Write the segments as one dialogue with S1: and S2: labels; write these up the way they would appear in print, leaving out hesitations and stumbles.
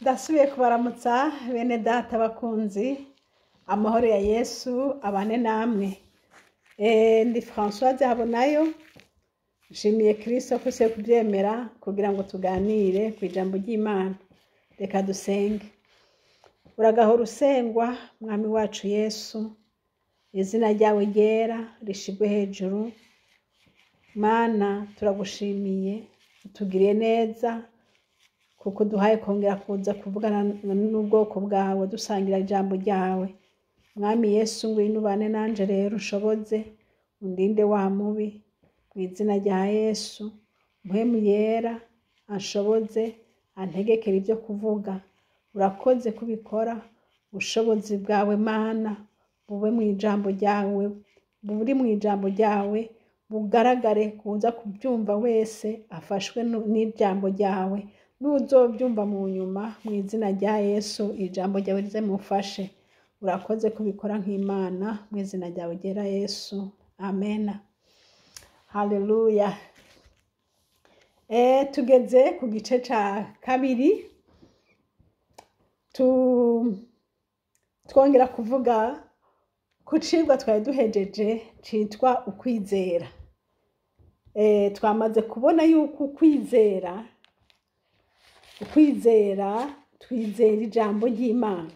S1: Ndasubiye kubaramutsa bene data bakunzi, amahoro ya Yesu abane namwe. Ndi Françoise Habonayo, nshimiye Kristo ko se kubyemera kugira ngo tuganire ku ijambo ry'Imana. Reka dusenge. Uragahora usengwa mwami wacu Yesu, izina ryawe ryera rishigwe hejuru. Mana turagushimiye, utugiriye neza kuko duhaye kongera kuza kuvugana n'ubwoko bwawe dusangira ijambo ryawe. Mwami Yesu ngwino ubane nanje rero ushoboze, undinde wa mubi mu izina rya Yesu. Mpwemu yera anshoboze, antegekere ibyo kuvuga. Urakoze kubikora, ubushobozi bwawe Mana bube mu ijambo ryawe, buri mu ijambo ryawe bugaragare kuza kubyumva wese afashwe n'ijambo ryawe. Nuzobyumva mu nyuma mu izina rya Yesu, ijambo ryawe rize mufashe. Urakoze kubikora nk'Imana mu izina ryawe ryera Yesu, amen. Haleluya. Tugeze ku gice ca kabiri, twongera kuvuga ku cigwa twari duhejeje citwa ukwizera. Twamaze kubona yuko ukwizera twizera ijambo ry'Imana,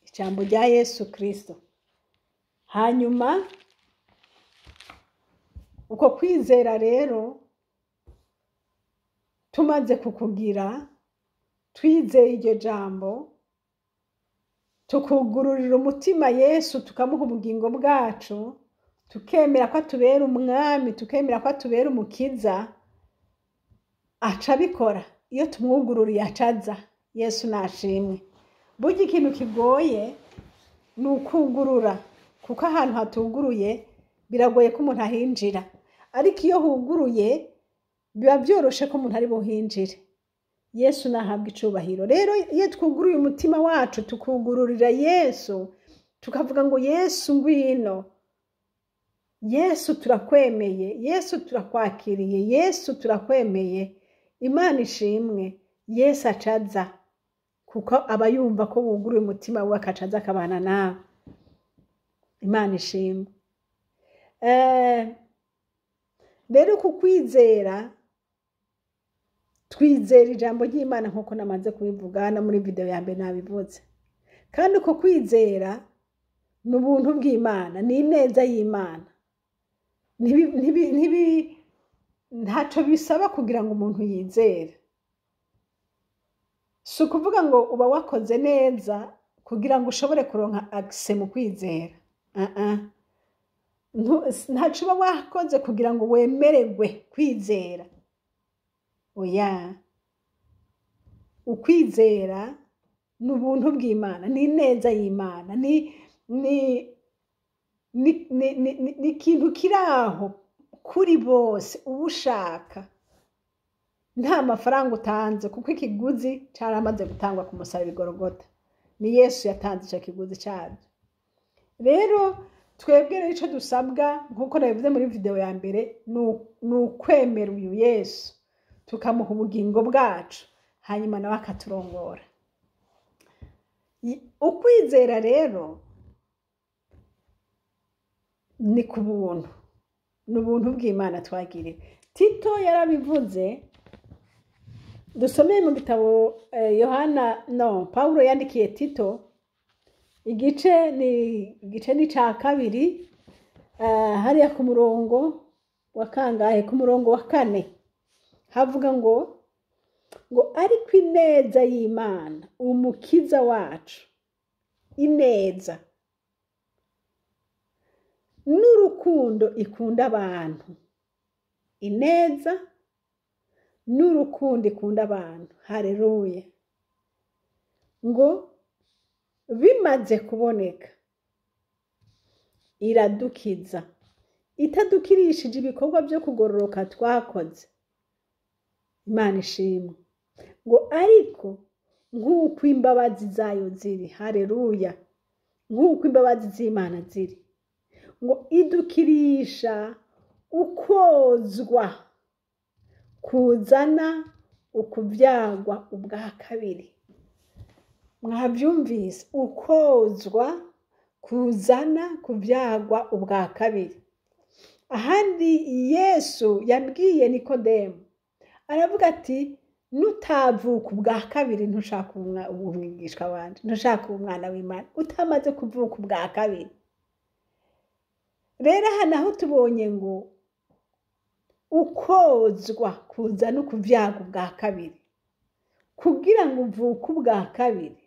S1: ijambo rya Yesu Kristo. Hanyuma uko kwizera rero tumaze kukugira, twizeye iryo jambo, tukugururira umutima Yesu, tukamuha ubugingo bwacu, tukemera ko atubera umwami, tukemera ko atubera umukiza, aca bikora. Iyo tumwugururiye acaza. Yesu nashimwe. Burya ikintu kigoye ni ukugurura, kuko ahantu hatuguruye biragoye ko umuntu ahinjira, ariko iyo huguruye biba byoroshe ko umuntu ari buhinjire. Yesu nahabwa icubahiro. Rero iyo twuguruye umutima wacu tukugururira Yesu, tukavuga ngo Yesu ngwino, Yesu turakwemeye, Yesu turakwakiriye, Yesu turakwemeye, Imana ishimwe, Yesu acaza, kuko aba yumva ko wuguruye umutima we akacaza akabana nawe. Imana ishimwe. Rero kukwizera, twizera ijambo ry'Imana nkuko namaze kubivuga no muri video ya mbere nabivuze. Kandi uko kwizera ni ubuntu bw'Imana, ni ineza y'Imana. Ntaco bisaba kugira ngo umuntu yizere. Si ukuvuga ngo uba wakoze neza kugira ngo ushobore kuronka access mu kwizera. Ntaco uba wakoze kugira ngo wemererwe kwizera. Oya. Ukwizera ni ubuntu bw'Imana, ni ineza y'Imana, ni ikintu kiri aho kuri bose ubushaka. Nta mafaranga utanze, kuko ikiguzi caramaze gutangwa ku musaraba i Golgotha. Ni Yesu yatanze ico kiguzi cyabyo. Rero twebwe rero ico dusabwa, nkuko nabivuze muri video ya mbere, ni ukwemera uyu Yesu, tukamuha ubugingo bwacu, hanyuma nawe akaturongora. Ukwizera rero ni ku buntu, ni ubuntu bw'Imana twagiriwe. Tito yarabivuze, dusomeye mu gitabo Paulo yandikiye Tito, igice ni ca kabiri, hariya ku murongo wa kangahe, ku murongo wa 4, havuga ngo ariko ineza y'Imana umukiza wacu, ineza n'urukundo ikunda abantu, ineza n'urukundo ikunda abantu, haleluya, ngo bimaze kuboneka iradukiza, itadukirishije ibikorwa byo kugororoka twakoze. Imana ishimwe. Ngo ariko nk'uko imbabazi zayo ziri, haleluya, nk'uko imbabazi z'Imana ziri, ngo idukirisha ukozwa kuzana ukuvyagwa ubwa kabiri. mwabyumvise, ukozwa kuzana kubyagwa ubwa kabiri. Ahandi Yesu yabwiye Nikodemu aravuga ati nutavuka ubwa kabiri ntushaka umwigishwa wanje, ntushaka umwana w'Imana utamaze kuvuka ubwa kabiri. Rero aha naho tubonye ngo ukozwa kuza no kubyaga ubwa kabiri. Kugira ngo uvuke ubwa kabiri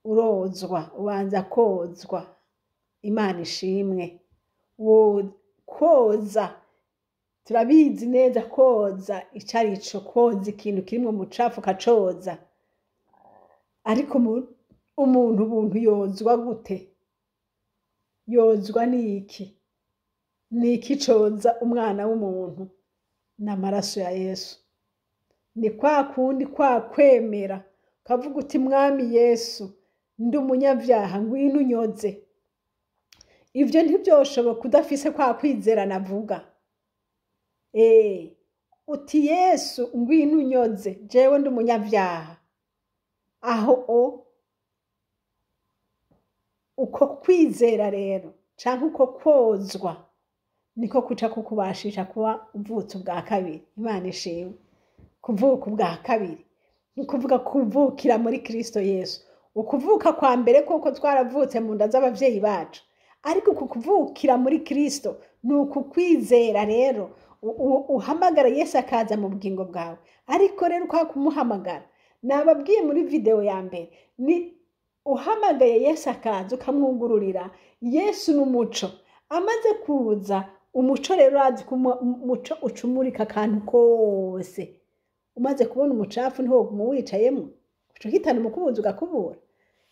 S1: urozwa, ubanza kozwa. Imana ishimwe. Koza, turabizi neza koza icarico, koza ikintu kirimo umucafu kacoza. Ariko umuntu yozwa gute? Yozwa niki? Niki coza umwana w'umuntu? N'amaraso ya Yesu. Ni kwa kundi kwa kwemera kavuga uti mwami Yesu ndi umunyabyaha ngwino unyoze. Ivyo ntibyoshoboka udafise kwa kwizera navuga. Uti Yesu ngwino unyoze jewe ndi umunyabyaha. Aho uko kwizera rero canke uko kozwa niko kuca kukubashisha kuba uvutse ubwa kabiri. Imana ishimwe. Kuvuka ubwa kabiri ni kuvuga kuvukira muri Kristo Yesu. Ukuvuka kwa mbere koko twaravutse mu nda z'abavyeyi bacu, ariko kuvukira muri Kristo ni ukukwizera. Rero uhamagara Yesu akaza mu bugingo bwawe. Ariko rero kwa kumuhamagara nababwiye muri video ya mbere, ni uhamagaye Yesu akaza ukamwungururira. Yesu n'umuco, amaze kuza umuco rero azi umuco ucumurika akantu kose. Umaze kubona umucafu niho wicayemo uco hitana umukubuzi ugakubura.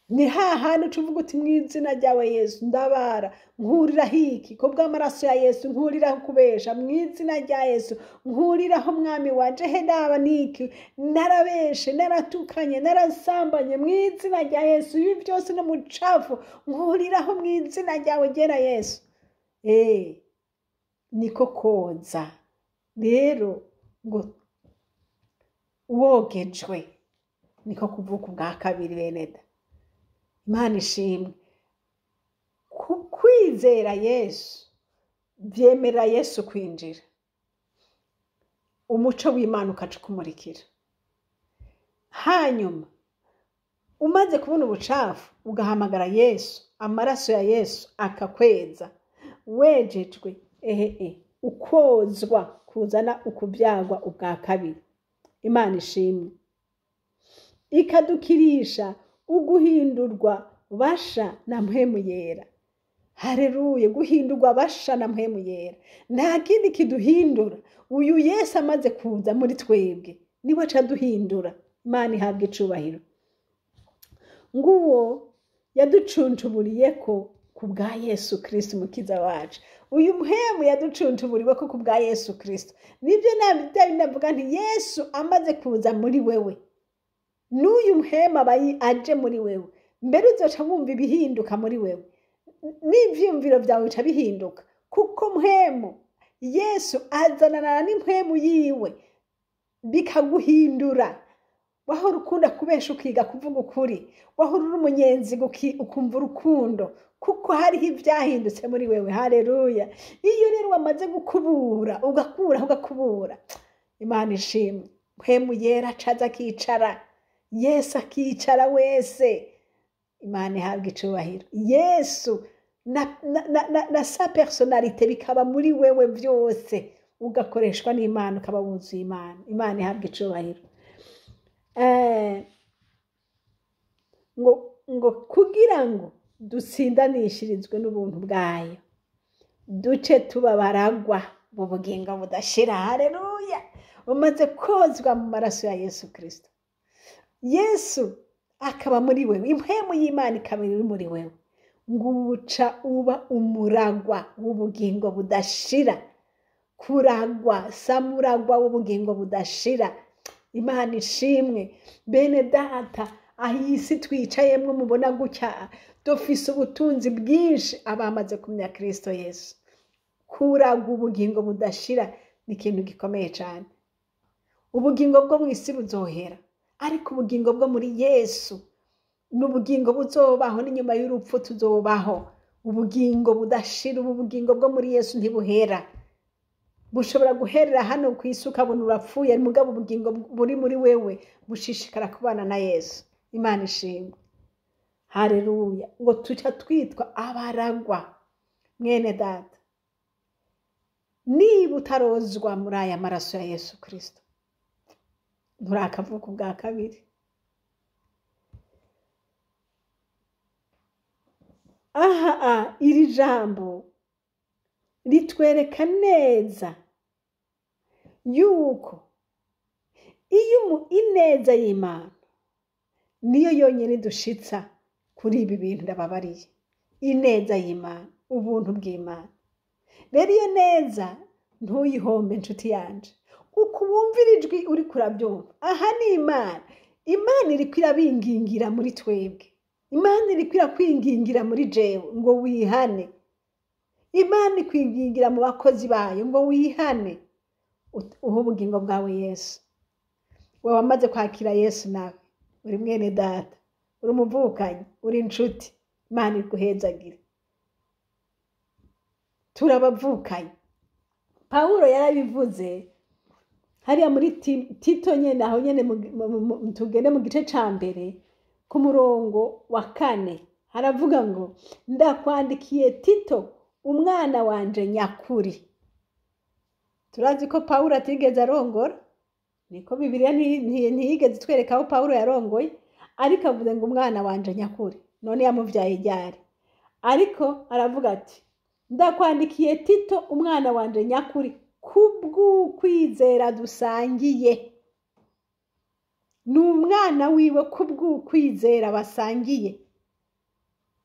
S1: Ni hahandi ucuvuga uti mw'izina ryawe Yesu ndabara, nkurira hiki ko bw'amaraso ya Yesu, nkurira kubesha mw'izina rya Yesu, nkuriraho mwami wanje he ndaba niki, narabeshe, naratukanye, narasambanye mw'izina rya Yesu, ibi byose no mucafu nkuriraho mw'izina ryawe gera Yesu. Niko koza. Rero ngo wogejwe niko kuvuka ubwa kabiri beneda. Imana ishimwe. Kwizera Yesu byemera Yesu kwinjira, umuco w'Imana ukaca kumurikira. Hanyuma umaze kubona ubucafu ugahamagara Yesu, amaraso ya Yesu akakweza, wejejwe. Ukozwa kuzana ukubyagwa ubwa kabiri. Imana ishimwe. Ikadukirisha uguhindurwa basha na mpwemu yera. Haleluya. Guhindurwa basha na mpwemu yera. Nta kindi kiduhindura. Uyu Yesu amaze kuza muri twebwe niwe aca duhindura. Imana ihabwe icubahiro. Nguwo yaducuncuburiye ko kubwa Yesu Kristo mukiza wacu. Uyu mpwemu yaducuncuburiwe ko kubwa Yesu Kristo. Nibyo navuga nti Yesu amaze kuza muri wewe, n'uyu mpwemu abayi aje muri wewe, mbere uzoca wumva ibihinduka muri wewe, n'ivyumviro byawe bica bihinduka. Kuko mpwemu Yesu azanana n'impwemu yiwe bikaguhindura. Wahora ukunda kubesha ukiga kuvuga ukuri, wahora uri umunyenzi ukumva urukundo, kuko hariho ibyahindutse muri wewe. Haleluya. Iyo rero wamaze gukubura ugakubura, Imana ishimwe, mpwemu yera acaza akicara, Yesu akicara wese. Imana ihabwe icubahiro. Yesu na sa personalite bikaba muri wewe byose, ugakoreshwa n'Imana, ukaba wuzuye Imana. Imana ihabwe icubahiro. ngo kugira ngo dutsindanishirizwe n'ubuntu bwayo, duce tuba baragwa mu bugingo budashira. Haleluya. Umaze kozwa mu maraso ya Yesu Kristo, Yesu akaba muri wewe, impwemu y'Imana ikaba iri muri wewe, ngo uca uba umuragwa w'ubugingo budashira. Kuragwa, samuragwa w'ubugingo budashira. Imana ishimwe. Bene data, ahisi twicayemwe mubona gutya dufise ubutunzi bwinshi abamaze kumenya Kristo Yesu. Kuragwa ubugingo budashira ni ikintu gikomeye cyane. Ubugingo bwo mw'isi buzohera, ariko ubugingo bwo muri Yesu ni ubugingo buzobaho n'inyuma y'urupfu tuzobaho, ubugingo budashira. Ubu bugingo bwo muri Yesu ntibuhera, bushobora guherera hano ku isi ukabona urapfuye, mugabo ubugingo buri muri wewe bushishikara kubana na Yesu. Imana ishimwe, haleluya. Ngo tuca twitwa abaragwa. Mwene data, niba utarozwa muri aya maraso ya Yesu Kristo, nturakavuka ubwa kabiri. Iri jambo ritwereka neza yuko iyo ineza y'Imana niyo yonyine dushitsa kuri ibi bintu ndababariye. Ineza y'Imana, ubuntu bw'Imana. Rero iyo neza ntuyihombe nshuti yanje, uko wumvira ijwi uri kurabyumva. Aha ni Imana. Imana iri kwirabingingira muri twebwe. Imana iri kwirakwingingira muri jewe ngo wihane. Imana ikwingingira mu bakozi bayo ngo wihane, uha ubugingo bwawe Yesu. Wewe wamaze kwakira Yesu, nawe uri mwene data, uri umuvukanyi, uri inshuti. Imana iguhezagire. Turabavukanye. Pawulo yarabivuze hariya muri Tito nyene, aho nyene tugende mu gice ca mbere ku murongo wa 4, haravuga ngo ndakwandikiye Tito umwana wanje nyakuri. Turazi ko Pawulo atigeze arongora, niko Bibiliya ntiyigeze twereka aho Pawulo yarongoye, ariko avuze ngo umwana wanje nyakuri. None yamuvyaye ryari? Ariko aravuga ati ndakwandikiye Tito umwana wanje nyakuri kubw'ukwizera dusangiye. Ni umwana wiwe kubw'ukwizera basangiye.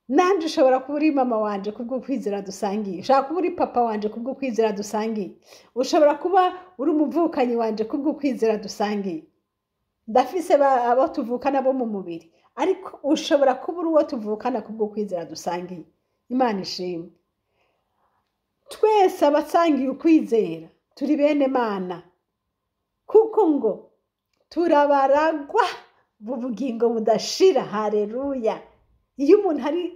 S1: Nanje ushobora kuba uri mama wanje kubw'ukwizera dusangiye, ushobora kuba uri papa wanje kubw'ukwizera dusangiye, ushobora kuba uri umuvukanyi wanje kubw'ukwizera dusangiye. Ndafise abo tuvukana bo mu mubiri, ariko ushobora kuba uri uwo tuvukana kubw'ukwizera dusangiye. Imana ishimwe. Twese abasangiye ukwizera turi bene Mana, kuko ngo turabaragwa bubugingo budashira. Haleluya. Iyo umuntu ari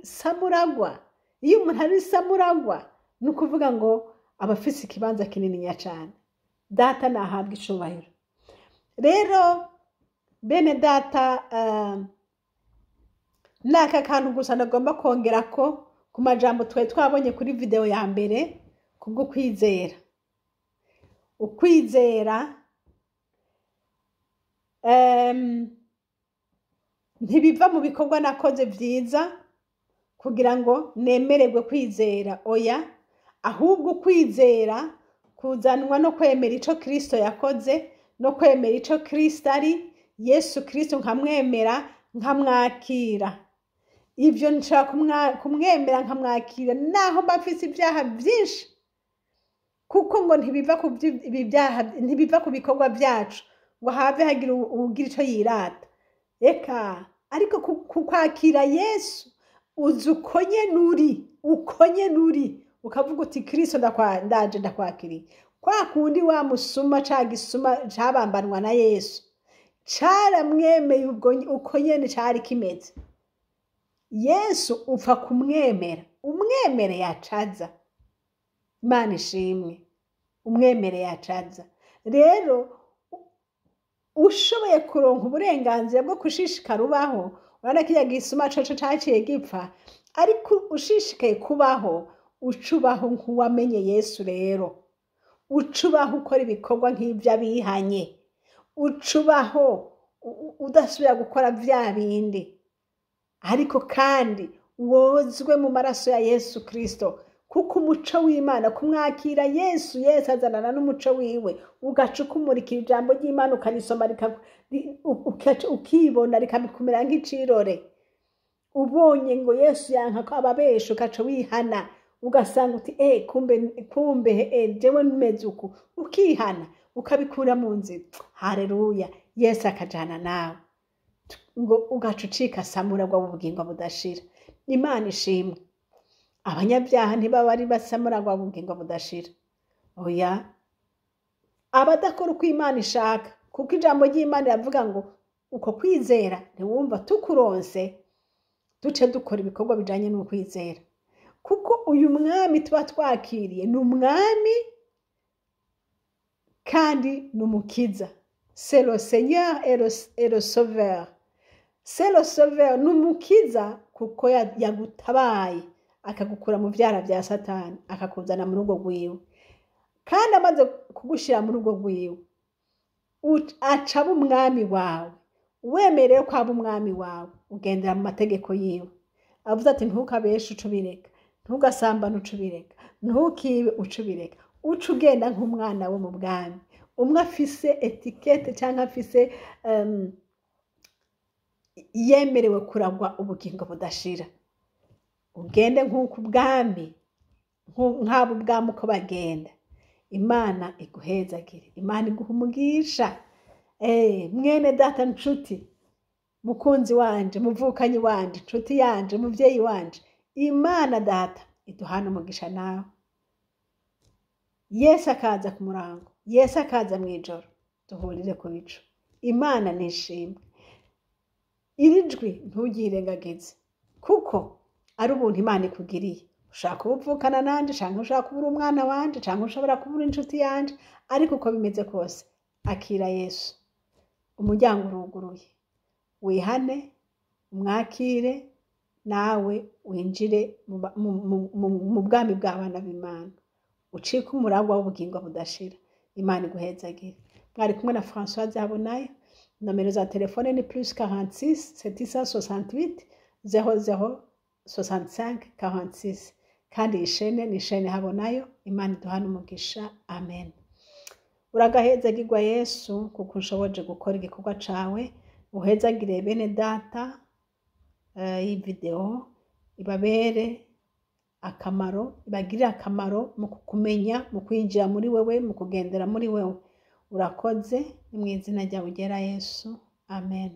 S1: samuragwa, ni ukuvuga ngo abafise ikibanza kinini cyane. Data nahabwa icubahiro. Rero bene data, naka kantu gusa nagomba kongera ko ku majambo twabonye kuri video ya mbere, kubwo kwizera. Ukwizera ntibiva mu bikorwa nakoze vyiza kugira ngo nemererwe kwizera, oya. Ahubwo kwizera kuzanwa no kwemera ico Kristo yakoze, no kwemera ico Kristo ari, Yesu Kristo nkamwemera, nkamwakira. Ivyo nshaka kumwemera nkamwakira naho mbafise ibyaha byinshi, kuko ngo ntibiva ku bikorwa byacu ngo have hagira ugira ico yirata. Eka ariko kukwakira Yesu uzi ukonye nuri ukavuga uti Kristo ndaje ndakwakiriye. Kwa kundi wa musuma cagisuma cabambanwa na Yesu caramwemeye uko nyene cari kimeze. Yesu upfa kumwemera, umwemere yacaza. Imana ishimwe, umwemere yacaza. Rero ushoboye kuronka uburenganzira bwo kushishikara ubaho, urana kiya gisuma coco caciye gipfa, ariko ushishikaye kubaho, ucubaho nk'uwamenye Yesu. Rero ucubaho ukora ibikorwa nk'ibyo abihanye, ucubaho udasubira gukora vya bindi, ariko kandi wozwe mu maraso ya Yesu Kristo. Kuko umuco w'Imana, kumwakira Yesu azanana n'umuco wiwe, ugaca ukumurikira ijambo ry'Imana ukarisoma ukibona rikabikumera nk'icirore. Ubonye ngo Yesu yanka ko ababesha, ugaca wihana, ugasanga uti kumbe jewe nimeze uku, ukihana ukabikura mu nzira. Haleluya. Yesu akajana nawe ngo ugaca ucika samuragwa ubugingo budashira. Imana ishimwe. Abanyabyaha ntibaba ari basamuragwa ubugingo budashira, oya. Abadakora uko Imana ishaka, kuko ijambo ry'Imana yavuga ngo uko kwizera ntiwumva tukuronse duce dukora ibikorwa bijanye n'ukwizera, kuko uyu mwami tuba twakiriye ni umwami kandi ni umukiza. C'est le Seigneur et le Sauveur. C'est le Sauveur, ni umukiza kuko yagutabaye akagukura mu vyara vya Satani akakuzana mu rugo rwiwe, kandi amaze kugushira mu rugo rwiwe acaba umwami wawe. Wemerewe ko aba umwami wawe, ugendera mu mategeko yiwe. Avuze ati ntukabeshe ucubireka, ntugasambane ucubireka, ntukibe ucubireka, uca ugenda nk'umwana we mu bwami, umwe afise etikete cyangwa afise yemerewe kuragwa ubugingo budashira. Ugende nk'uko ubwami, nk'abo ubwami uko bagenda. Imana iguhezagire, Imana iguha umugisha. Mwene data nshuti, mukunzi wanje, muvukanyi wanje, nshuti yanje, muvyeyi wanje, Imana data iduhana umugisha nawe. Yesu akaza ku murango, Yesu akaza mw'ijoro, duhurire ku bicu. Imana nishimwe. Iri jwi ntugirengagize, kuko ari ubuntu Imana ikugiriye. Ushaka kuba uvukana nanje, canke ushaka kuba uri umwana wanje, canke ushobora kuba uri inshuti yanje, ariko uko bimeze kose akira Yesu. Umuryango uruguruye, wihane, umwakire, nawe winjire mu bwami bw'abana b'Imana, ucike umuragwa w'ubugingo budashira. Imana iguhezagire. Mwari kumwe na Françoise Habonayo. Nomero za telefone ni +46 768 00 65 46, kandi ishene ni ishene Habonayo. Imana iduhana umugisha. Amen. Uragahezagirwa Yesu kuko ushoboje gukora igikorwa cawe. Uhezagire bene data, iyi video ibabere akamaro, ibagirire akamaro mu kukumenya, mu kwinjira muri wewe, mu kugendera muri wewe. Urakoze, ni mu izina ryawe ugera Yesu. Amen.